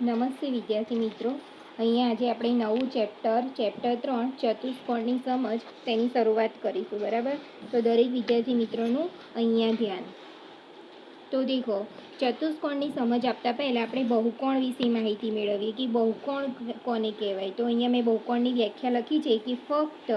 નમસ્તે વિદ્યાર્થી મિત્રો, અહીંયા આજે આપણે નવું ચેપ્ટર 3 ચતુષ્કોણની સમજ તેની શરૂઆત કરીશું. બરાબર, તો દરેક વિદ્યાર્થી મિત્રોનું અહીંયા ધ્યાન. તો દેખો, ચતુષ્કોણની સમજ આપતા પહેલાં આપણે બહુકોણ વિશે માહિતી મેળવીએ કે બહુકોણ કોને કહેવાય. તો અહીંયા મેં બહુકોણની વ્યાખ્યા લખી છે કે ફક્ત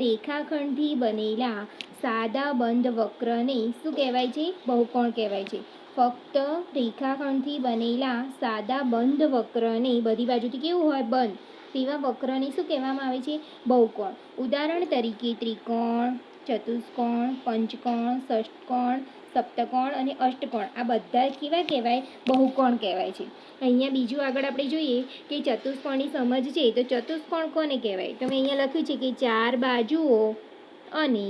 રેખાખંડથી બનેલા સાદા બંધ વક્રને શું કહેવાય છે? બહુકોણ કહેવાય છે. ફક્ત રેખાખંડથી બનેલા સાદા બંધ વક્રને બધી બાજુથી કેવું હોય? બંધ. તેવા વક્રને શું કહેવામાં આવે છે? બહુકોણ. ઉદાહરણ તરીકે ત્રિકોણ, ચતુષ્કોણ, પંચકોણ, ષષ્ટકોણ, સપ્તકોણ અને અષ્ટકોણ, આ બધા કેવા કહેવાય? બહુકોણ કહેવાય છે. અહીંયા બીજું આગળ આપણે જોઈએ કે ચતુષ્કોણની સમજ છે. તો ચતુષ્કોણ કોને કહેવાય? તો મેં અહીંયા લખ્યું છે કે ચાર બાજુઓ અને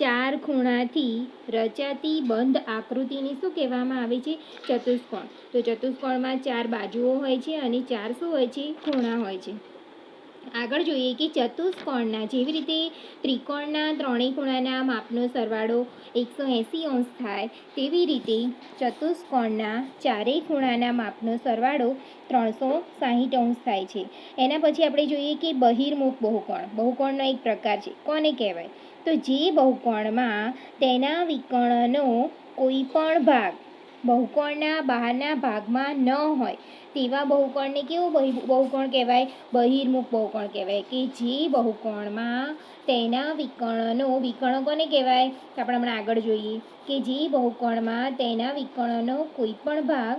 ચાર ખૂણાથી રચાતી બંધ આકૃતિને શું કહેવામાં આવે છે? ચતુષ્કોણ. તો ચતુષ્કોણમાં ચાર બાજુઓ હોય છે અને ચાર શું હોય છે? ખૂણા હોય છે. આગળ જોઈએ કે ચતુષ્કોણના, જેવી રીતે ત્રિકોણના ત્રણેય ખૂણાના માપનો સરવાળો 180 અંશ થાય, તેવી રીતે ચતુષ્કોણના ચારેય ખૂણાના માપનો સરવાળો 360 અંશ થાય છે. એના પછી આપણે જોઈએ કે બહિર્મુખ બહુકોણ. બહુકોણનો એક પ્રકાર છે. કોને કહેવાય? તો જે બહુકોણમાં તેના વિકર્ણનો કોઈ પણ ભાગ બહુકોણના બહારના ભાગમાં ન હોય તેવા બહુકોણને કેવું બહુકોણ કહેવાય? બહિર્મુખ બહુકોણ કહેવાય. કે જે બહુકોણમાં તેના વિકર્ણો કોને કહેવાય? તો આપણે હમણાં આગળ જોઈએ કે જે બહુકોણમાં તેના વિકર્ણનો કોઈ પણ ભાગ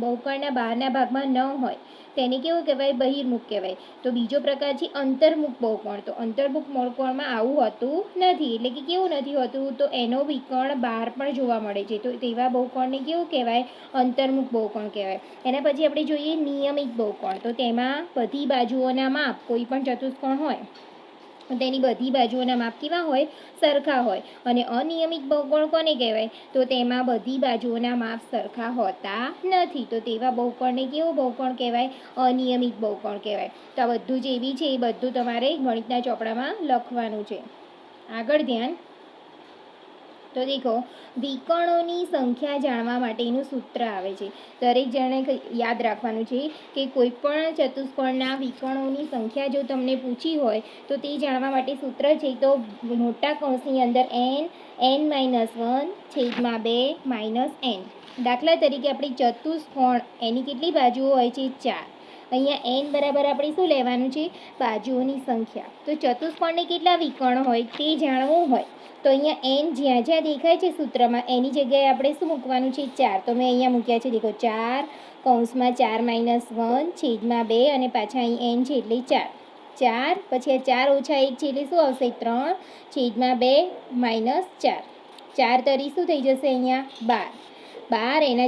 બહુકોણના બહારના ભાગમાં ન હોય તેને કેવું કહેવાય? બહિર્મુખ કહેવાય. તો બીજો પ્રકાર છે અંતર્મુખ બહુકોણ. તો અંતર્મુખ બહુકોણમાં આવું હોતું નથી. એટલે કે કેવું નથી હોતું? તો એનો વિકર્ણ બહાર પણ જોવા મળે છે. તો તેવા બહુકોણને કેવું કહેવાય? અંતર્મુખ બહુકોણ કહેવાય. એના પછી આપણે જોઈએ નિયમિત બહુકોણ. તો તેમાં બધી બાજુઓના માપ, કોઈ પણ ચતુષ્કોણ હોય તેની બધી બાજુઓના માપ કેવા હોય? સરખા હોય. અને અનિયમિત બહુકોણ કોને કહેવાય? તો તેમાં બધી બાજુઓના માપ સરખા હોતા નથી. તો તેવા બહુકોણને કેવું બહુકોણ કહેવાય? અનિયમિત બહુકોણ કહેવાય. તો આ બધું જે બી છે એ બધું તમારે ગણિતના ચોપડામાં લખવાનું છે. આગળ ધ્યાન. તો દેખો, વિકર્ણોની સંખ્યા જાણવા માટેનું સૂત્ર આવે છે. દરેક જણે યાદ રાખવાનું છે કે કોઈ પણ ચતુષ્કોણના વિકર્ણોની સંખ્યા જો તમને પૂછી હોય તો તે જાણવા માટે સૂત્ર છે. તો મોટા કૌંસની અંદર n-1/2 n. દાખલા તરીકે આપણી ચતુષ્કોણ, એની કેટલી બાજુઓ હોય છે? 4. અહીંયા n બરાબર આપણે શું લેવાનું છે? બાજુઓની સંખ્યા. તો ચતુષ્કોણને કેટલા વિકર્ણ હોય તે જાણવું હોય તો અહીંયા n જ્યાં જ્યાં દેખાય છે સૂત્રમાં એની જગ્યાએ આપણે શું મૂકવાનું છે? 4. તો મેં અહીંયા મૂક્યા છે. દેખો, 4 કૌંસમાં 4-1/2 અને પાછા અહીં n છે એટલે 4. 4 પછી આ 4 ઓછા 1 છે એટલે શું આવશે? 3/2 - 4. 4 તરી શું થઈ જશે? અહીંયા 12. 12 -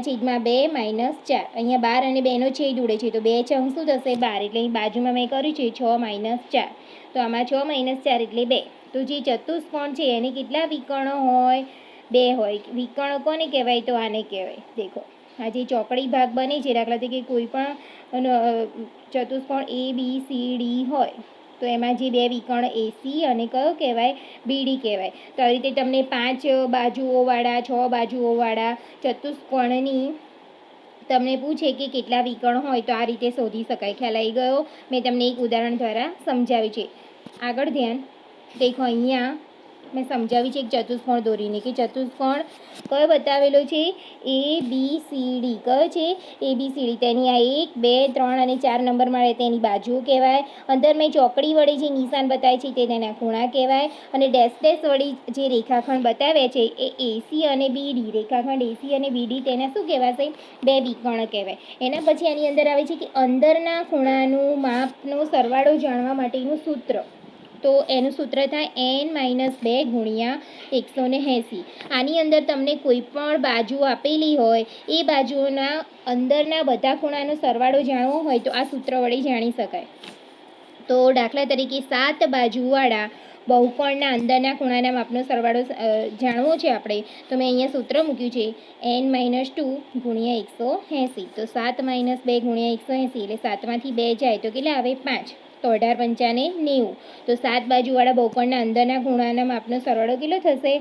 4. અહીંયા 12 અને 2નો છેદ ઉડે છે તો 2 છંગ શું થશે? 12. એટલે અહીં બાજુમાં મેં કર્યું છે 6 - 4. તો આમાં 6 - 4 એટલે 2. તો જે ચતુષ્કોણ છે એને કેટલા વિકર્ણો હોય? 2 હોય. વિકર્ણ કોને કહેવાય? તો આને કહેવાય. દેખો, આ જે ચોકડી ભાગ બને છે, દાખલા તરીકે કોઈ પણ ચતુષ્કોણ ABCD હોય તો એમાં જે બે વિકર્ણ AC અને કયો કહેવાય? BD કહેવાય. તો આવી રીતે તમને 5 બાજુઓવાળા 6 બાજુઓવાળા ચતુષ્કોણની તમને પૂછે કે કેટલા વિકર્ણ હોય તો આ રીતે શોધી શકાય. ખ્યાલ આવી ગયો? મેં તમને એક ઉદાહરણ દ્વારા સમજાવ્યું છે. આગળ ધ્યાન. દેખો, અહીંયા મેં સમજાવી છે એક ચતુષ્કોણ દોરીને કે ચતુષ્કોણ કયો બતાવેલો છે? ABCD. કયો છે? ABCD. તેની આ 1, 2, 3 અને 4 નંબર મળે તેની બાજુઓ કહેવાય. અંદર મેં ચોકડી વડે જે નિશાન બતાવે છે તે તેના ખૂણા કહેવાય. અને ડેશ વળી જે રેખાખંડ બતાવ્યા છે એ AC અને BD. રેખાખંડ AC અને BD તેના શું કહેવાશે? બે વિકર્ણ કહેવાય. એના પછી આની અંદર આવે છે કે અંદરના ખૂણાનું માપનો સરવાળો જાણવા માટેનું સૂત્ર. તો એનું સૂત્ર થાય n-2 × 180. આની અંદર તમને કોઈ પણ બાજુ આપેલી હોય એ બાજુઓના અંદરના બધા ખૂણાનો સરવાળો જાણવો હોય તો આ સૂત્ર વડે જાણી શકાય. તો દાખલા તરીકે 7 બાજુવાળા બહુકોણના અંદરના ખૂણાના માપનો સરવાળો જાણવો છે આપણે, તો મેં અહીંયા સૂત્ર મૂક્યું છે n-2 × 180. તો 7 - 2 × 180 એટલે 7માંથી 2 જાય તો કેટલા આવે? 5. તો 18×5 = 90. તો 7 બાજુવાળા બહુકોણના અંદરના ખૂણાના માપનો સરવાળો કેટલો થશે?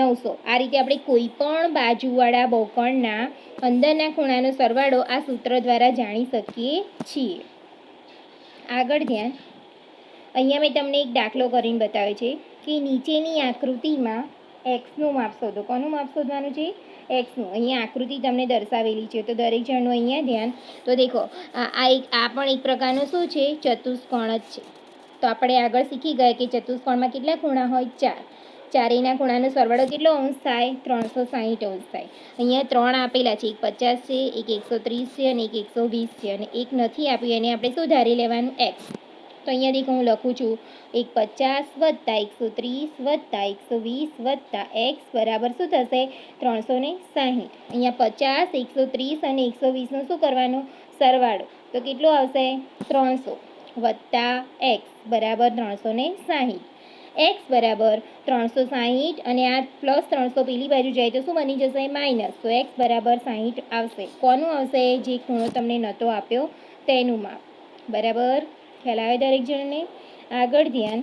900. આ રીતે આપણે કોઈ પણ બાજુવાળા બહુકોણના અંદરના ખૂણાનો સરવાળો આ સૂત્ર દ્વારા જાણી શકીએ છીએ. આગળ ધ્યાન. અહીંયા મેં તમને એક દાખલો કરીને બતાવ્યો છે કે નીચેની આકૃતિમાં એક્સનું માપ શોધો. કોનું માપ શોધવાનું છે? એક્સનું. અહીંયા આકૃતિ તમને દર્શાવેલી છે, તો દરેક જણનું અહીંયા ધ્યાન. તો દેખો, આ પણ એક પ્રકારનું શું છે? ચતુષ્કોણ જ છે. તો આપણે આગળ શીખી ગયા કે ચતુષ્કોણમાં કેટલા ખૂણા હોય? 4. ચારેયના ખૂણાનો સરવાળો કેટલો અંશ થાય? 360 અંશ થાય. અહીંયા 3 આપેલા છે, એક 50 છે, એક 130 છે અને એક 120 છે, અને એક નથી આપ્યું, એને આપણે શું ધારી લેવાનું? એક્સ. તો અહીંયા દેખો હું લખું છું, 150 + 130 + 120 + એક્સ બરાબર શું થશે? 360. અહીંયા 50, 130 અને 120નો શું કરવાનો? સરવાળો. તો કેટલો આવશે? 300 + એક્સ બરાબર 360. એક્સ બરાબર 360 અને આ +300 પેલી બાજુ જાય તો શું બની જશે? માઇનસ. તો એક્સ બરાબર 60 આવશે. કોનું આવશે? જે ખૂણો તમને નહોતો આપ્યો તેનું માપ. બરાબર? ખ્યાલ આવે દરેક જણને? આગળ ધ્યાન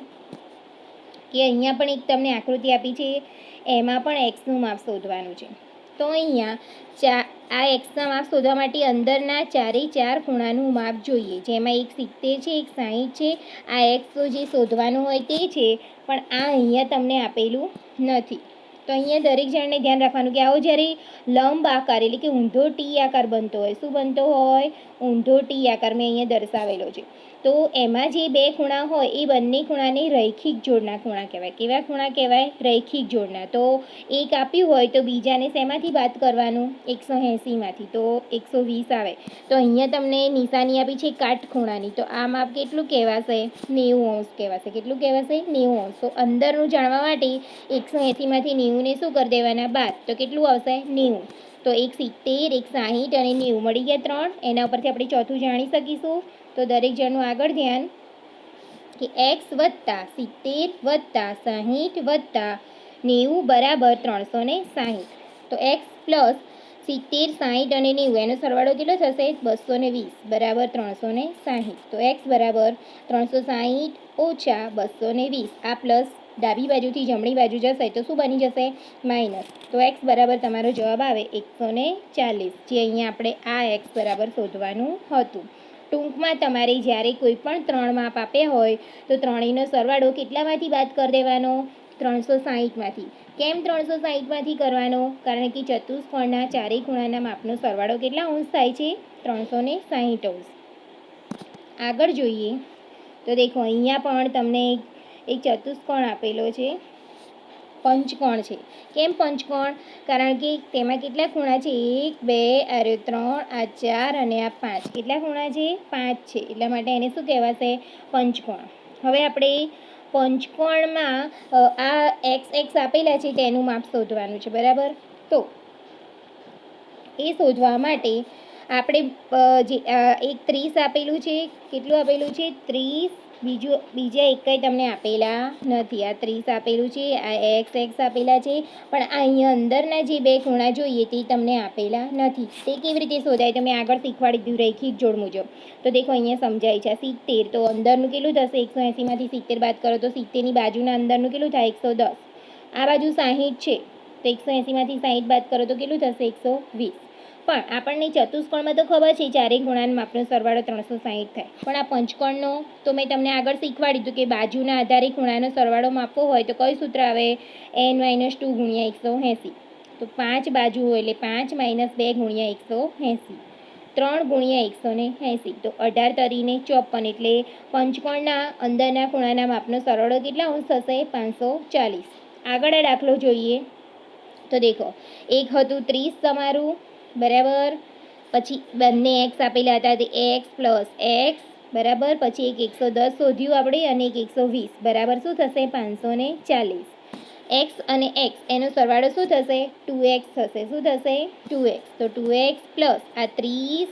કે અહીંયા પણ એક તમને આકૃતિ આપી છે, એમાં પણ એક્સનું માપ શોધવાનું છે. તો અહીંયા આ એક્સના માપ શોધવા માટે અંદરના 4 ખૂણાનું માપ જોઈએ, જેમાં એક 70 છે, એક 60 છે. આ એક્સ તો જે શોધવાનું હોય તે છે, પણ આ અહીંયા તમને આપેલું નથી. તો અહીંયા દરેક જણને ધ્યાન રાખવાનું કે આવો જ્યારે લંબ આકાર એટલે કે ઊંધો ટી આકાર બનતો હોય, શું બનતો હોય? ઊંધો ટી આકાર મેં અહીંયા દર્શાવેલો છે. તો એમાં જે 2 ખૂણા હોય એ બંને ખૂણાને રૈખિક જોડના ખૂણા કહેવાય. કેવા ખૂણા કહેવાય? રૈખિક જોડના. તો એક આપ્યું હોય તો બીજાને શેમાંથી બાદ કરવાનું? 180માંથી. તો 120 આવે. તો અહીંયા તમને નિશાની આપી છે કાટખૂણાની. તો આ માપ કેટલું કહેવાશે? 90 અંશ કહેવાશે. કેટલું કહેવાશે? 90 અંશ. તો અંદરનું જાણવા માટે 180માંથી 90ને શું કરી દેવાના? બાદ. તો કેટલું આવશે? 90. તો એક 70, એક 60 અને 90 મળી ગયા 3. એના ઉપરથી આપણે ચોથું જાણી શકીશું. તો દરેક જણનું આગળ ધ્યાન કે એક્સ + 70 + 60 + 90 બરાબર 360. તો એક્સ + 70, 60 અને 90 એનો સરવાળો કેટલો થશે? 220 બરાબર 360. તો એક્સ બરાબર 360 - 220. આ પ્લસ ડાબી બાજુથી જમણી બાજુ જશે તો શું બની જશે? માઇનસ. તો એક્સ બરાબર તમારો જવાબ આવે 140. જે અહીંયા આપણે આ એક્સ બરાબર શોધવાનું હતું. ટૂંકમાં તમારે જ્યારે કોઈ પણ 3 માપ આપ્યા હોય તો ત્રણેયનો સરવાળો કેટલામાંથી બાદ કરી દેવાનો? 360માંથી. કેમ 360માંથી કરવાનો? કારણ કે ચતુષ્કોણના ચારેય ખૂણાના માપનો સરવાળો કેટલા અંશ થાય છે? 360 અંશ. આગળ જોઈએ તો દેખો, અહીંયા પણ તમને એક ચતુષ્કોણ આપેલો છે, પંચકોણ છે. કેમ પંચકોણ? કારણ કે તેમાં કેટલા ખૂણા છે? 1, 2, 3, આ 4 અને આ 5. કેટલા ખૂણા છે? 5 છે. એટલા માટે એને શું કહેવાશે? પંચકોણ. હવે આપણે પંચકોણમાં આ એક્સ આપેલા છે તેનું માપ શોધવાનું છે. બરાબર? તો એ શોધવા માટે આપણે જે એક 30 આપેલું છે. કેટલું આપેલું છે? 30. બીજા એકેય તમને આપેલા નથી. આ 30 આપેલું છે, આ એક્સ આપેલા છે, પણ આ અહીંયા અંદરના જે 2 ખૂણા જોઈએ તે તમને આપેલા નથી. તે કેવી રીતે શોધાય? તમે આગળ શીખવાડી દીધું રૈખિક જોડ મુજબ. તો દેખો અહીંયા સમજાય છે. 70. તો અંદરનું કેટલું થશે? 180માંથી 70 બાદ કરો તો 70ની બાજુના અંદરનું કેટલું થાય? 110. આ બાજુ 60 છે, તો 180માંથી 60 બાદ કરો તો કેટલું થશે? 120. પણ આપણને ચતુષ્કોણમાં તો ખબર છે ચારેય ખૂણાના માપનો સરવાળો 360 થાય. પણ આ પંચકોણનો તો મેં તમને આગળ શીખવાડી દીધું કે બાજુના આધારે ખૂણાનો સરવાળો માપવો હોય તો કયું સૂત્ર આવે? n - 2 × 180. તો 5 બાજુ હોય એટલે 5 - 2 × 180. 3 × 180. તો 18 તરીને 54. એટલે પંચકોણના અંદરના ખૂણાના માપનો સરવાળો કેટલા અંશ થશે? 540. આગળ આ દાખલો જોઈએ તો દેખો, એક હતું 30 તમારું. બરાબર? પછી બંને એક્સ આપેલા હતા, તે એક્સ + એક્સ બરાબર. પછી એક 110 શોધ્યું આપણે અને એક 120 બરાબર શું થશે? 540. એક્સ અને એક્સ એનો સરવાળો શું થશે? 2x થશે. શું થશે? 2x. તો 2x + આ 30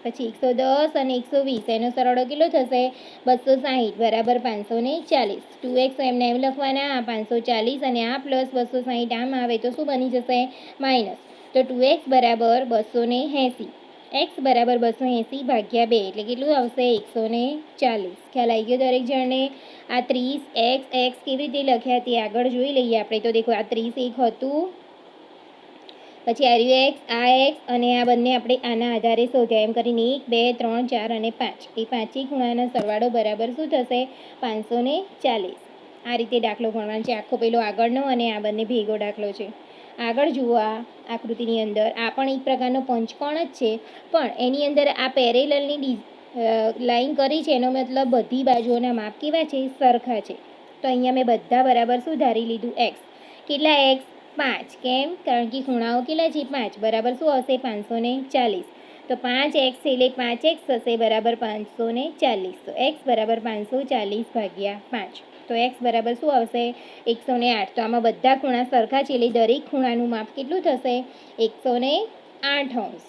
પછી 110 અને 120 એનો સરવાળો કેટલો થશે? 260 બરાબર 540. 2x એમને એમ લખવાના, આ 540 અને આ પ્લસ 260 આમ આવે તો શું બની જશે? માઇનસ. તો 2x બરાબર 280. એક્સ બરાબર 280 ભાગ્યા 2 એટલે કેટલું આવશે 140. ખ્યાલ આવી ગયો દરેક જણને? આ 30 એક્સ કેવી રીતે લખ્યા તે આગળ જોઈ લઈએ આપણે. તો દેખો આ 30 એક હતું, પછી આવ્યું એક્સ, આ એક્સ અને આ બંને આપણે આના આધારે શોધ્યા. એમ કરીને 1 2 3 4 અને 5 એ પાંચેય ખૂણાના સરવાળો બરાબર શું થશે? 540. આ રીતે દાખલો ગણવાનો છે. આખો પેલો આગળનો અને આ બંને ભેગો દાખલો છે. આગળ જુઓ આ આકૃતિની અંદર આ પણ એક પ્રકારનો પંચકોણ જ છે, પણ એની અંદર આ પેરેલલની લાઈન કરી છે. એનો મતલબ બધી બાજુઓના માપ કેવા છે? સરખા છે. તો અહીંયા મેં બધા બરાબર શું ધારી લીધું? એક્સ. કેટલા એક્સ? 5. કેમ? કારણ કે ખૂણાઓ કેટલા છે? 5. બરાબર શું હશે? 540. તો 5x એટલે 5x થશે બરાબર 540. તો x બરાબર 540 ભાગ્યા 5. તો x બરાબર શું આવશે? 108. તો આમાં બધા ખૂણા સરખા છે એટલે દરેક ખૂણાનું માપ કેટલું થશે? 108 અંશ.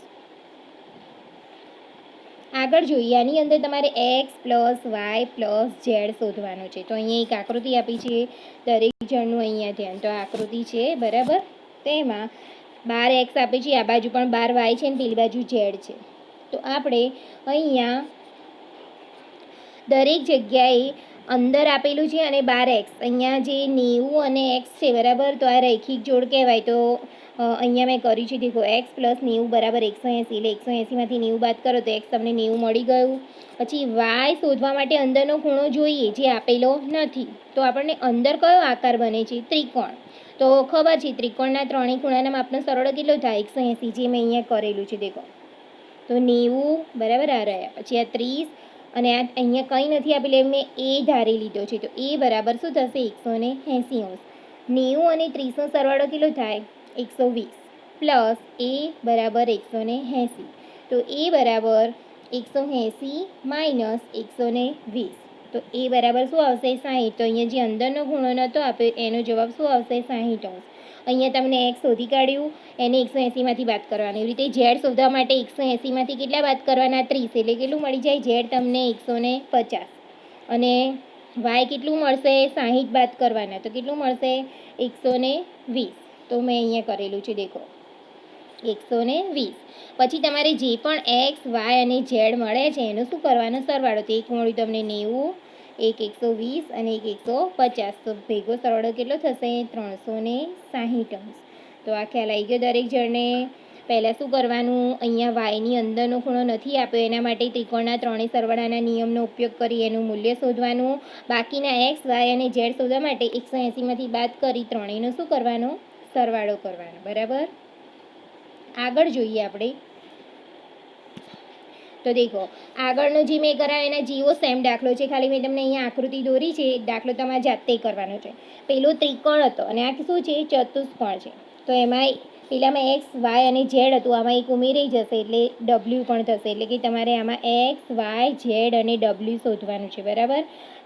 આગળ જોઈએ. આની અંદર તમારે x plus y plus z શોધવાનું છે. તો અહીંયા એક આકૃતિ આપી છે, દરેક જણનું અહીંયા ધ્યાન. તો આ આકૃતિ છે બરાબર. તેમાં 12x આપી છે, આ બાજુ પણ 12y છે ને પેલી બાજુ ઝેડ છે. તો આપણે અહીંયા દરેક જગ્યાએ અંદર આપેલું છે અને 12x અહીંયા જે 90 અને x છે બરાબર. તો આ રૈખિક જોડ કહેવાય. તો અહીંયા મેં કર્યું છે દેખો એક્સ પ્લસ 90 બરાબર 180. એટલે 180માંથી 90 બાદ કરો તો એક્સ તમને 90 મળી ગયું. પછી વાય શોધવા માટે અંદરનો ખૂણો જોઈએ, જે આપેલો નથી. તો આપણને અંદર કયો આકાર બને છે? ત્રિકોણ. તો ખબર છે ત્રિકોણના ત્રણેય ખૂણાના માપનો સરવાળો કેટલો થાય? 180, જે મેં અહીંયા કરેલું છે દેખો. તો 90 બરાબર આ રહ્યા. પછી આ 30 અને આ અહીંયા કંઈ નથી આપેલું, મેં એ ધારી લીધો છે. તો એ બરાબર શું થશે? 180 અંશ. 90 અને 30નો સરવાળો કેટલો થાય? 120 પ્લસ એ બરાબર 180. તો એ બરાબર 180 માઇનસ 120. તો એ બરાબર શું આવશે? 60. તો અહીંયા જે અંદરનો ખૂણો નહોતો આપ્યો એનો જવાબ શું આવશે? 60 અંશ. અહીંયા તમને એક્સ શોધી કાઢ્યું, એને 180માંથી બાદ કરવાનું. એવી રીતે ઝેડ શોધવા માટે 180માંથી કેટલા બાદ કરવાના? 30. એટલે કેટલું મળી જાય? ઝેડ તમને 150. અને વાય કેટલું મળશે? 60 બાદ કરવાના. તો કેટલું મળશે? 120. તો મેં અહીંયા કરેલું છે દેખો 120. પછી તમારે જે પણ એક્સ વાય અને ઝેડ મળે છે એનો શું કરવાનો? સરવાળો. તો એક મળ્યું તમને 90, એક 120 અને એક 150. તો ભેગો સરવાળો કેટલો થશે? 360 અંશ. તો આ ખ્યાલ આવી ગયો દરેક જણને? પહેલાં શું કરવાનું? અહીંયા વાયની અંદરનો ખૂણો નથી આપ્યો, એના માટે ત્રિકોણના ત્રણેય સરવાળાના નિયમનો ઉપયોગ કરી એનું મૂલ્ય શોધવાનું. બાકીના એક્સ વાય અને ઝેડ શોધવા માટે 180માંથી બાદ કરી ત્રણેયનો શું કરવાનો? સરવાળો કરવાનો. બરાબર. આગળ જોઈએ આપણે. તો દેખો આગળનો જે મેં કરાવ્યો એના જેવો સેમ દાખલો છે, ખાલી મેં તમને અહીંયા આકૃતિ દોરી છે. દાખલો તમારે જાતે કરવાનો છે. પેલો ત્રિકોણ હતો અને આ શું છે? ચતુષ્કોણ છે. તો એમાં પેલામાં એક્સ વાય અને ઝેડ હતું, આમાં એક ઉમેરાઈ જશે એટલે ડબલ્યુ પણ થશે. એટલે કે તમારે આમાં એક્સ વાય ઝેડ અને ડબલ્યુ શોધવાનું છે. બરાબર.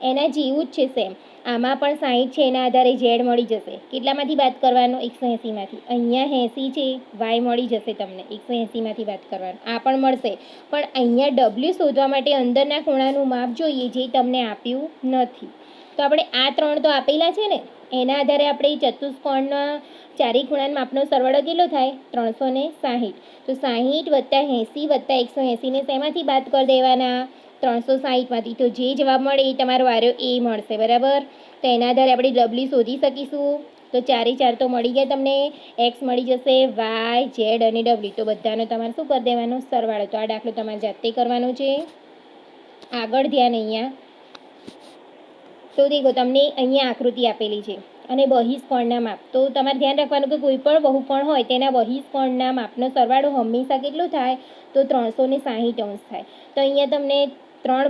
એના જેવું જ છે સેમ. આમાં પણ 60 છે, એના આધારે ઝેડ મળી જશે. કેટલામાંથી બાદ કરવાનો? 180માંથી. અહીંયા 80 છે, વાય મળી જશે તમને. 180માંથી બાદ કરવાનો. આ પણ મળશે. પણ અહીંયા ડબલ્યુ શોધવા માટે અંદરના ખૂણાનું માપ જોઈએ, જે તમને આપ્યું નથી. તો આપણે આ ત્રણ તો આપેલા છે ને, એના આધારે આપણે ચતુષ્કોણના ચારેય ખૂણાના માપનો સરવાળો કેટલો થાય? 360. તો 60 વત્તા 80 વત્તા 180 ને શેમાંથી બાદ કરી દેવાના? 360માંથી. તો જે જવાબ મળે એ તમારો વારો એ મળશે. બરાબર. તો એના આધારે આપણે ડબલ્યુ શોધી શકીશું. તો 4 4 તો મળી ગયા તમને. એક્સ મળી જશે, વાય ઝેડ અને ડબલ્યુ. તો બધાનો તમારે શું કરી દેવાનો? સરવાળો. તો આ દાખલો તમારે જાતે કરવાનો છે. આગળ ધ્યાન અહીંયા. તો દેખો તમને અહીંયા આકૃતિ આપેલી છે અને બહિષ્કોણના માપ. તો તમારે ધ્યાન રાખવાનું કે કોઈ પણ બહુકોણ હોય તેના બહિષ્કોણના માપનો સરવાળો હંમેશા કેટલો થાય? તો 360 અંશ થાય. તો અહીંયા તમને 4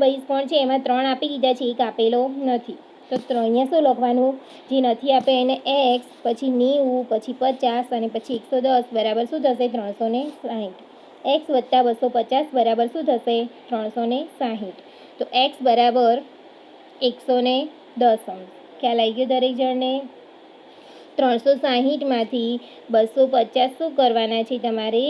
બહિષ્કોણ છે, એમાં 3 આપી દીધા છે, એક આપેલો નથી. તો અહીંયા શું લખવાનું? જે નથી આપે એને એક્સ, પછી 90, પછી 50 અને પછી 110 બરાબર શું થશે? 360. એક્સ વત્તા 250 બરાબર શું થશે? 360. તો એક્સ બરાબર 110 અંશ. ખ્યાલ આવી ગયો દરેક જણને? 360માંથી 250 શું કરવાના છે? તમારે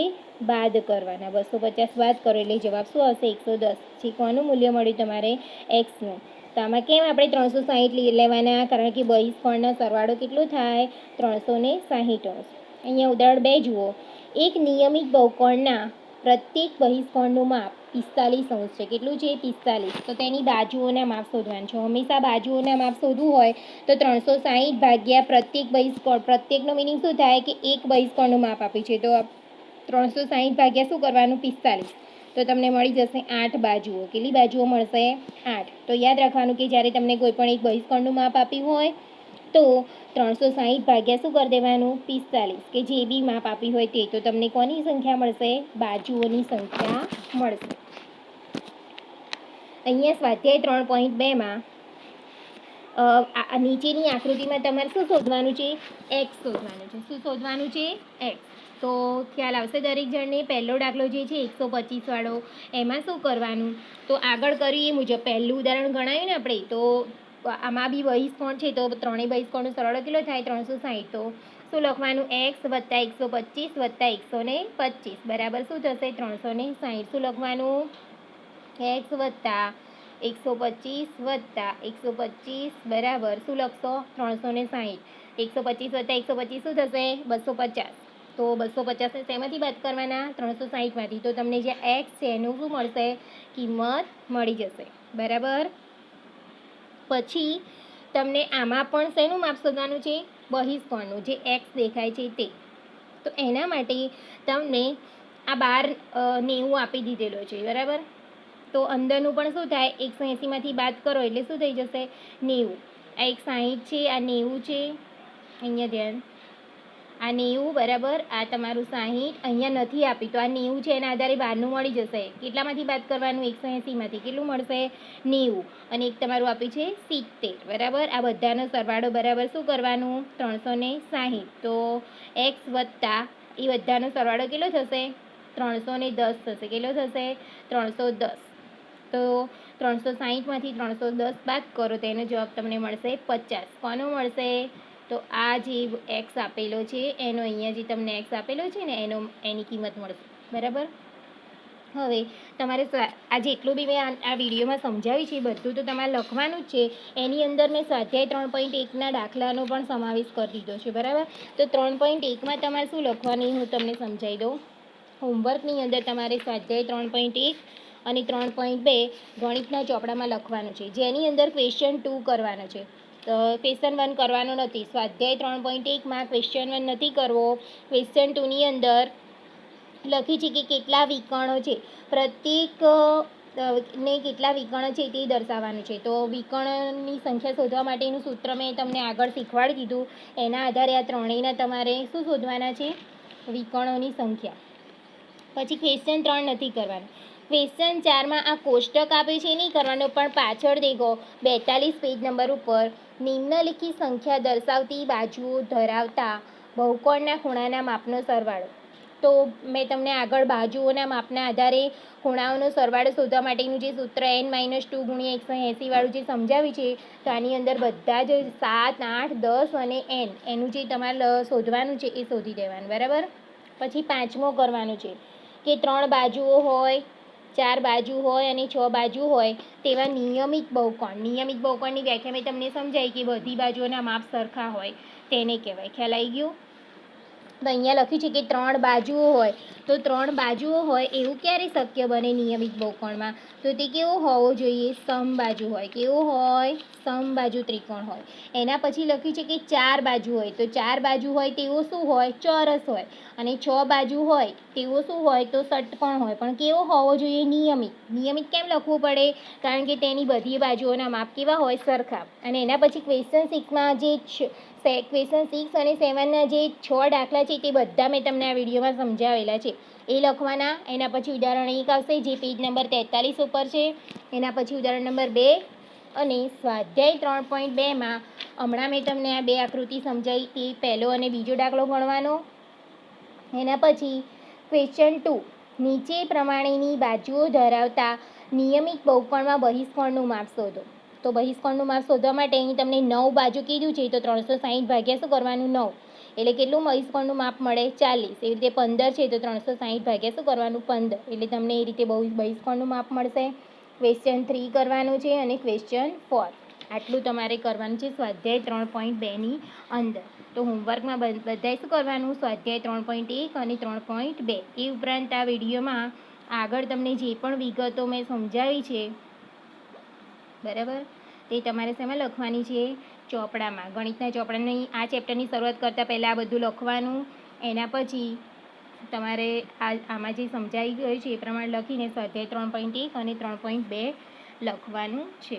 બાદ કરવાના. 250 બાદ કરો એટલે જવાબ શું આવશે? 110. જે કોનું મૂલ્ય મળ્યું તમારે? એક્સનું. તો આમાં કેમ આપણે 360 લેવાના? કારણ કે બહિષ્કોણનો સરવાળો કેટલો થાય? 360 અંશ. અહીંયા ઉદાહરણ 2 જુઓ. એક નિયમિત બહુકોણના પ્રત્યેક બહિષ્કોણનું માપ 45 છે. કેટલું છે? 45. તો તેની બાજુઓના માપ શોધવાનું છે. હંમેશા બાજુઓના માપ શોધવું હોય તો 360 ભાગ્યા પ્રત્યેક બહિષ્કોણ. પ્રત્યેકનો મિનિંગ શું થાય કે એક બહિષ્કોણનું માપ આપ્યું છે, તો 360 ભાગ્યા શું કરવાનું? 45. તો તમને મળી જશે 8 બાજુઓ. કેટલી બાજુઓ મળશે? 8. તો યાદ રાખવાનું કે જ્યારે તમને કોઈ પણ એક બહિષ્કોણનું માપ આપ્યું હોય તો 360 ભાગ્યા શું કરી દેવાનું? 45, કે જે બી માપ આપી હોય તે. તો તમને કોની સંખ્યા મળશે? બાજુઓની સંખ્યા મળશે. અહીંયા સ્વાધ્યાય 3.2માં નીચેની આકૃતિમાં તમારે શું શોધવાનું છે? x શોધવાનું છે. શું શોધવાનું છે? x. તો ખ્યાલ આવશે દરેક જણને. પહેલો દાખલો જે છે 125 વાળો, એમાં શું કરવાનું? તો આગળ કર્યું એ મુજબ પહેલું ઉદાહરણ ગણાયું ને આપણે, તો આમાં બી બહિષ્કોણ છે, તો ત્રણેય બહિષ્કોણનો સરવાળો કેટલો થાય? 360. તો શું લખવાનું? x વત્તા 125 વત્તા 125 બરાબર શું થશે? 360. શું લખવાનું? x વત્તા 125 વત્તા 125 બરાબર શું લખશો? 360. 125 વત્તા 125 શું થશે? 250. તો 250 શેમાંથી બાદ કરવાના? 360માંથી. તો તમને જે x છે એનું શું મળશે? કિંમત મળી જશે. બરાબર. પછી તમને આમાં પણ શેનું માપ શોધવાનું છે? બહિષ્કોણનું, જે x દેખાય છે તે. તો એના માટે તમને આ 90 આપી દીધેલો છે. બરાબર. તો અંદરનું પણ શું થાય? 180માંથી બાદ કરો એટલે શું થઈ જશે? 90. આ એક 60 છે, આ 90 છે. અહીંયા ધ્યાન, આ 90 બરાબર, આ તમારું 60. અહીંયા નથી આપી તો આ 90 છે, એના આધારે બહારનું મળી જશે. કેટલામાંથી બાદ કરવાનું? 180માંથી. કેટલું મળશે? 90. અને એક તમારું આપ્યું છે 70. બરાબર. આ બધાનો સરવાળો બરાબર શું કરવાનું? 360. તો x વત્તા એ બધાનો સરવાળો કેટલો થશે? 310 થશે. કેટલો થશે? 310. તો 360માંથી 310 બાદ કરો તો એનો જવાબ તમને મળશે 50. કોનો મળશે? તો આ જે x આપેલો છે એનો, અહીંયા જે તમને x આપેલો છે ને એની કિંમત મળશે. બરાબર. હવે તમારે આ જેટલું બી મેં આ વિડીયોમાં સમજાવ્યું છે બધું તો તમારે લખવાનું જ છે. એની અંદર મેં સ્વાધ્યાય 3.1ના દાખલાનો પણ સમાવેશ કરી દીધો છે. બરાબર. તો 3.1માં તમારે શું લખવાની હું તમને સમજાવી દઉં. હોમવર્કની અંદર તમારે સ્વાધ્યાય 3.1 અને 3.2 ગણિતના ચોપડામાં લખવાનું છે, જેની અંદર ક્વેશ્ચન 2 કરવાનો છે. તો ક્વેશ્ચન 1 કરવાનો નથી. સ્વાધ્યાય 3.1માં ક્વેશ્ચન 1 નથી કરવો. ક્વેશ્ચન 2ની અંદર લખી છે કે કેટલા વિકર્ણો છે, પ્રત્યેક ને કેટલા વિકર્ણ છે તે દર્શાવવાનું છે. તો વિકર્ણની સંખ્યા શોધવા માટેનું સૂત્ર મેં તમને આગળ શીખવાડી દીધું. એના આધારે આ ત્રણેયના તમારે શું શોધવાના છે? વિકર્ણોની સંખ્યા. પછી ક્વેશ્ચન 3 નથી કરવાનું. ક્વેશ્ચન 4માં આ કોષ્ટક આપે છે નહીં કરવાનો, પણ પાછળ દેખો 42 પેજ નંબર ઉપર નિમ્નલિખિત સંખ્યા દર્શાવતી બાજુઓ ધરાવતા બહુકોણના ખૂણાના માપનો સરવાળો. તો મેં તમને આગળ બાજુઓના માપના આધારે ખૂણાઓનો સરવાળો શોધવા માટેનું જે સૂત્ર n-2 ગુણ્યા 180 વાળું જે સમજાવ્યું છે, તો આની અંદર બધા જ 7, 8, 10 અને n એનું જે તમારે શોધવાનું છે એ શોધી દેવાનું. બરાબર. પછી 5મો કરવાનું છે કે 3 બાજુઓ હોય, 4 બાજુ હોય અને 6 બાજુ હોય તેવા નિયમિત બહુકોણ. નિયમિત બહુકોણની વ્યાખ્યા મેં તમને સમજાવી કે બધી બાજુઓના માપ સરખા હોય તેને કહેવાય. ખ્યાલ આવી ગયો? તો અહીંયા લખ્યું છે કે 3 બાજુઓ હોય, તો 3 બાજુઓ હોય એવું ક્યારે શક્ય બને નિયમિત બહુકોણમાં? તો તે કેવો હોવો જોઈએ? સમબાજુ હોય. કેવો હોય? સમબાજુ ત્રિકોણ હોય. એના પછી લખ્યું છે કે 4 બાજુ હોય, તો 4 બાજુ હોય તેવો શું હોય? ચોરસ હોય. અને 6 બાજુ હોય તેવો શું હોય? તો ષટકોણ હોય. પણ કેવો હોવો જોઈએ? નિયમિત. નિયમિત કેમ લખવું પડે? કારણ કે તેની બધી બાજુઓના માપ કેવા હોય? સરખા. અને એના પછી ક્વેશ્ચન 6માં જે ક્વેશ્ચન 6 અને 7ના જે 6 દાખલા છે તે બધા મેં તમને આ વિડીયોમાં સમજાવેલા છે, એ લખવાના. એના પછી ઉદાહરણ 1 આવશે જે પેજ નંબર 43 ઉપર છે. એના પછી ઉદાહરણ નંબર 2 અને સ્વાધ્યાય 3.2માં હમણાં મેં તમને આ 2 આકૃતિ સમજાવી તે પહેલો અને બીજો દાખલો ગણવાનો. એના પછી ક્વેશ્ચન 2 નીચે પ્રમાણેની બાજુઓ ધરાવતા નિયમિત બહુકોણમાં બહિષ્કોણનું માપ શોધો. તો બહિષ્કોણનું માપ શોધવા માટે અહીં તમને 9 બાજુ કીધું છે, તો 360 ભાગ્યા શું કરવાનું? 9. એટલે કેટલું બહિષ્કોણનું માપ મળે? 40. એવી રીતે 15 છે તો 360 ભાગ્યા શું કરવાનું? 15. એટલે તમને એ રીતે બહિષ્કોણનું માપ મળશે. ક્વેશ્ચન 3 કરવાનું છે અને ક્વેશ્ચન 4. આટલું તમારે કરવાનું છે સ્વાધ્યાય 3.2ની અંદર. તો હોમવર્કમાં બધાએ શું કરવાનું? સ્વાધ્યાય 3.1 અને 3.2. એ ઉપરાંત આ વિડીયોમાં આગળ તમને જે પણ વિગતો મેં સમજાવી છે બરાબર, તે તમારે શેમાં લખવાની છે? ચોપડામાં. ગણિતના ચોપડાની આ ચેપ્ટરની શરૂઆત કરતાં પહેલાં આ બધું લખવાનું. એના પછી તમારે આમાં જે સમજાવી ગયું છે એ પ્રમાણે લખીને સ્વાધ્યાય 3.1 અને 3.2 લખવાનું છે.